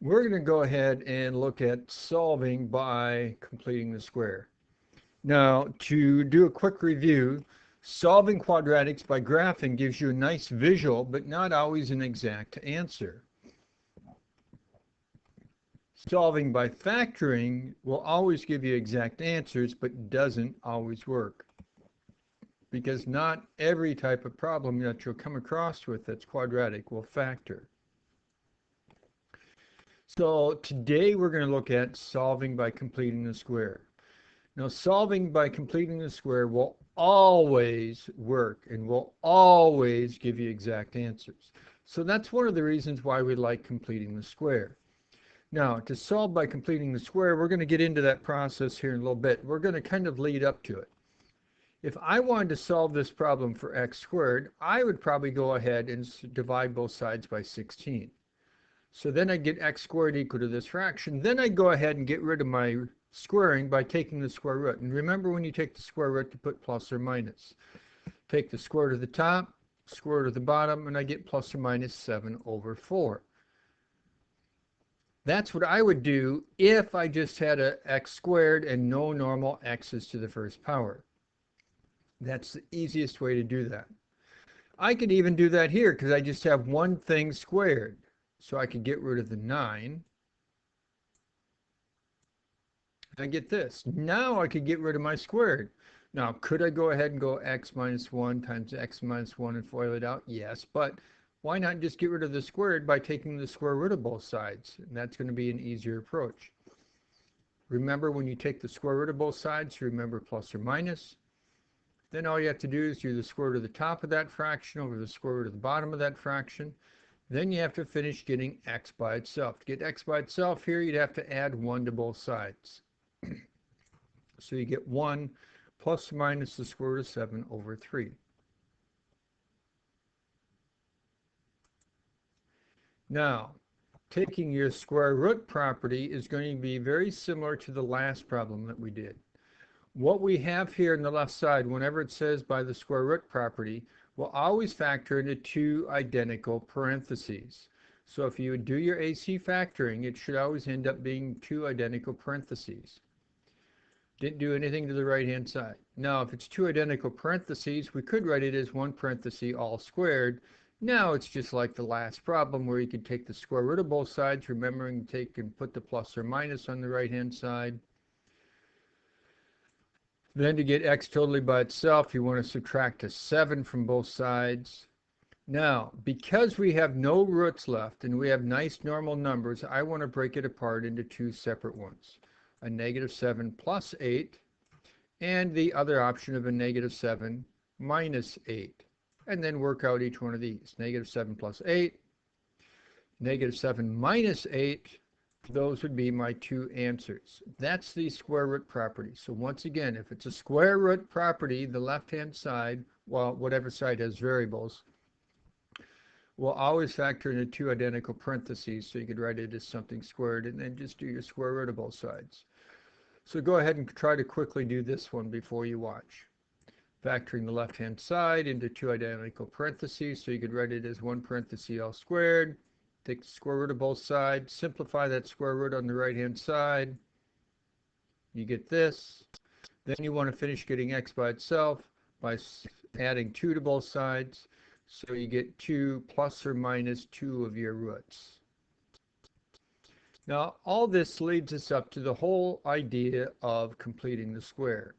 We're going to go ahead and look at solving by completing the square. Now, to do a quick review, solving quadratics by graphing gives you a nice visual, but not always an exact answer. Solving by factoring will always give you exact answers, but doesn't always work. Because not every type of problem that you'll come across with that's quadratic will factor. So today we're going to look at solving by completing the square. Now, solving by completing the square will always work and will always give you exact answers. So that's one of the reasons why we like completing the square. Now, to solve by completing the square, we're going to get into that process here in a little bit. We're going to kind of lead up to it. If I wanted to solve this problem for x squared, I would probably go ahead and divide both sides by 16. So then I get x squared equal to this fraction. Then I go ahead and get rid of my squaring by taking the square root. And remember, when you take the square root, to put plus or minus. Take the square root of the top, square root of the bottom, and I get plus or minus 7 over 4. That's what I would do if I just had a x squared and no normal x's to the first power. That's the easiest way to do that. I could even do that here because I just have one thing squared. So I could get rid of the 9. I get this. Now I could get rid of my squared. Now, could I go ahead and go x minus 1 times x minus 1 and FOIL it out? Yes, but why not just get rid of the squared by taking the square root of both sides? And that's going to be an easier approach. Remember, when you take the square root of both sides, remember plus or minus. Then all you have to do is do the square root of the top of that fraction over the square root of the bottom of that fraction. Then you have to finish getting x by itself. To get x by itself here, you'd have to add 1 to both sides. So you get 1 plus or minus the square root of 7 over 3. Now, taking your square root property is going to be very similar to the last problem that we did. What we have here on the left side, whenever it says by the square root property, will always factor into 2 identical parentheses. So if you do your AC factoring, it should always end up being 2 identical parentheses. Didn't do anything to the right-hand side. Now, if it's 2 identical parentheses, we could write it as 1 parenthesis all squared. Now it's just like the last problem where you could take the square root of both sides, remembering to take and put the plus or minus on the right-hand side. Then to get x totally by itself, you want to subtract a 7 from both sides. Now, because we have no roots left and we have nice normal numbers, I want to break it apart into 2 separate ones. A negative 7 plus 8, and the other option of a negative 7 minus 8. And then work out each one of these. Negative 7 plus 8, negative 7 minus 8. Those would be my 2 answers. That's the square root property. So once again, if it's a square root property, the left-hand side, well, whatever side has variables, will always factor into 2 identical parentheses. So you could write it as something squared and then just do your square root of both sides. So go ahead and try to quickly do this one before you watch. Factoring the left-hand side into 2 identical parentheses. So you could write it as 1 parenthesis all squared. Take the square root of both sides, simplify that square root on the right-hand side. You get this. Then you want to finish getting x by itself by adding 2 to both sides. So you get 2 plus or minus 2 of your roots. Now, all this leads us up to the whole idea of completing the square.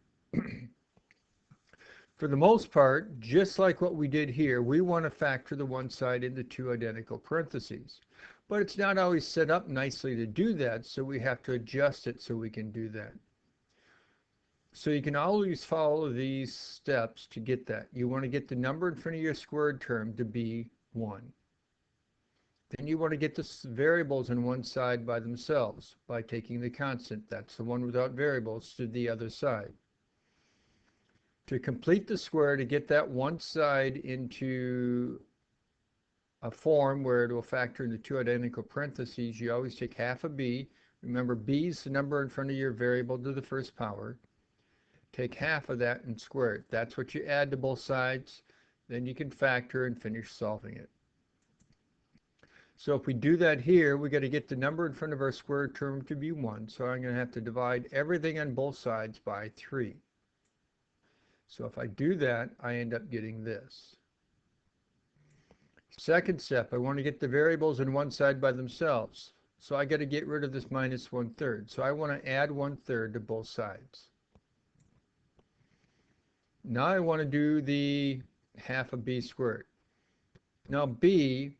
For the most part, just like what we did here, we want to factor the one side into 2 identical parentheses. But it's not always set up nicely to do that, so we have to adjust it so we can do that. So you can always follow these steps to get that. You want to get the number in front of your squared term to be 1. Then you want to get the variables on one side by themselves by taking the constant, that's the one without variables, to the other side. To complete the square, to get that one side into a form where it will factor into 2 identical parentheses, you always take half of b. Remember, b is the number in front of your variable to the first power. Take half of that and square it. That's what you add to both sides. Then you can factor and finish solving it. So if we do that here, we got to get the number in front of our square term to be 1. So I'm going to have to divide everything on both sides by 3. So if I do that, I end up getting this. Second step, I want to get the variables on one side by themselves. So I got to get rid of this minus 1/3. So I want to add 1/3 to both sides. Now I want to do the half of b squared. Now b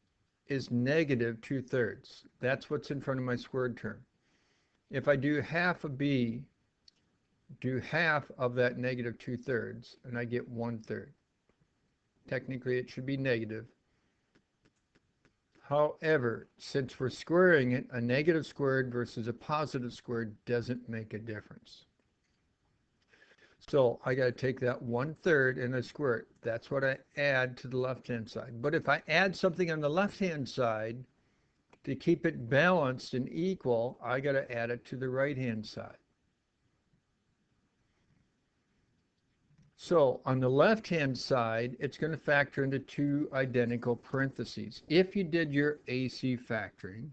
is negative 2/3. That's what's in front of my squared term. If I do half of b, do half of that negative 2/3, and I get 1/3. Technically it should be negative. However, since we're squaring it, a negative squared versus a positive squared doesn't make a difference. So I got to take that 1/3 and I square it. That's what I add to the left-hand side. But if I add something on the left-hand side, to keep it balanced and equal, I got to add it to the right-hand side. So on the left-hand side, it's going to factor into 2 identical parentheses. If you did your AC factoring,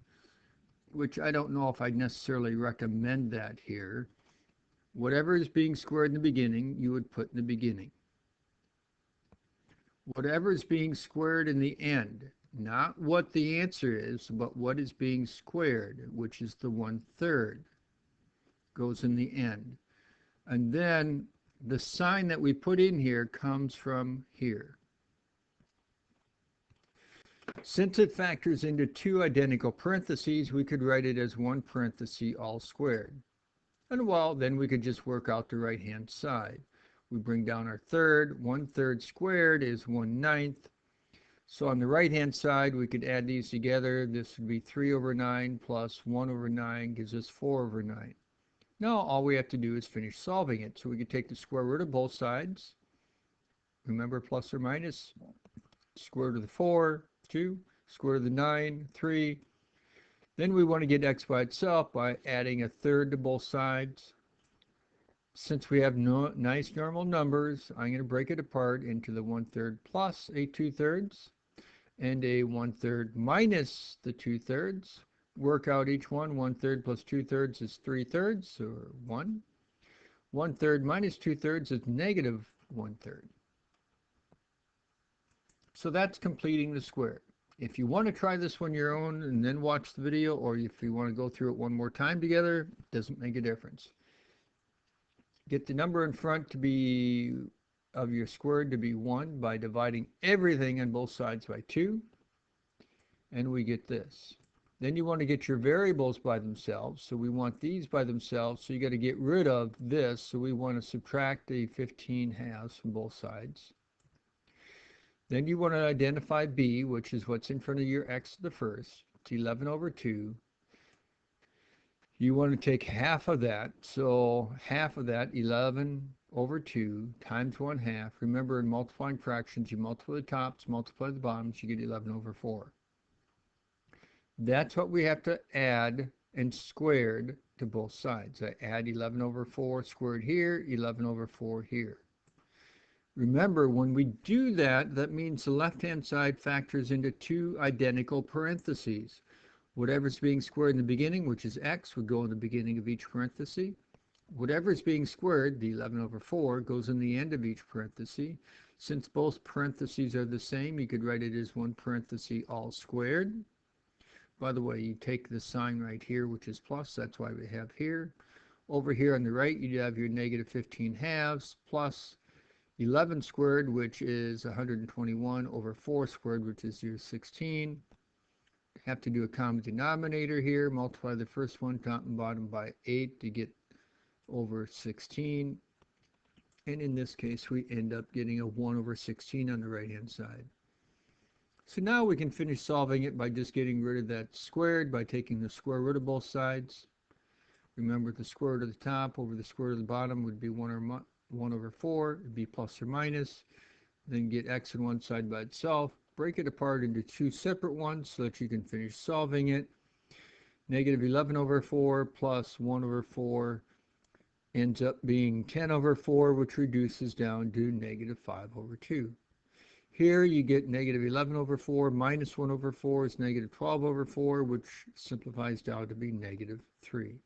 which I don't know if I'd necessarily recommend that here, whatever is being squared in the beginning, you would put in the beginning. Whatever is being squared in the end, not what the answer is, but what is being squared, which is the 1/3, goes in the end. And then the sign that we put in here comes from here. Since it factors into 2 identical parentheses, we could write it as 1 parenthesis all squared. And well, then we could just work out the right-hand side. We bring down our third. 1/3 squared is 1/9. So on the right-hand side, we could add these together. This would be 3/9 plus 1/9 gives us 4/9. Now all we have to do is finish solving it. So we could take the square root of both sides. Remember, plus or minus. Square root of the 4, 2. Square root of the 9, 3. Then we want to get x by itself by adding 1/3 to both sides. Since we have nice normal numbers, I'm going to break it apart into the 1/3 plus a 2/3 and a 1/3 minus the 2/3. Work out each one. 1/3 plus 2/3 is 3/3, or 1. 1/3 minus 2/3 is negative 1/3. So that's completing the square. If you want to try this on your own and then watch the video, or if you want to go through it one more time together, it doesn't make a difference. Get the number in front to be of your squared to be 1 by dividing everything on both sides by 2, and we get this. Then you want to get your variables by themselves, so we want these by themselves, so you got to get rid of this, so we want to subtract the 15/2 from both sides. Then you want to identify b, which is what's in front of your x to the first. It's 11/2. You want to take half of that, so half of that, 11/2 times 1/2. Remember, in multiplying fractions, you multiply the tops, multiply the bottoms, you get 11/4. That's what we have to add and squared to both sides. I add 11/4 squared here, 11/4 here. Remember, when we do that, that means the left-hand side factors into 2 identical parentheses. Whatever's being squared in the beginning, which is x, would go in the beginning of each parenthesis. Whatever's being squared, the 11/4, goes in the end of each parenthesis. Since both parentheses are the same, you could write it as 1 parenthesis all squared. By the way, you take the sign right here, which is plus. That's why we have here. Over here on the right, you have your negative 15/2 plus 11 squared, which is 121 over 4 squared, which is your 16. Have to do a common denominator here. Multiply the first one, top and bottom, by 8 to get over 16. And in this case, we end up getting a 1/16 on the right-hand side. So now we can finish solving it by just getting rid of that squared by taking the square root of both sides. Remember, the square root of the top over the square root of the bottom would be 1/4. It'd be plus or minus. Then get x on one side by itself. Break it apart into 2 separate ones so that you can finish solving it. Negative 11/4 plus 1/4 ends up being 10/4, which reduces down to negative 5/2. Here you get negative 11 over 4 minus 1 over 4 is negative 12 over 4, which simplifies down to be negative 3.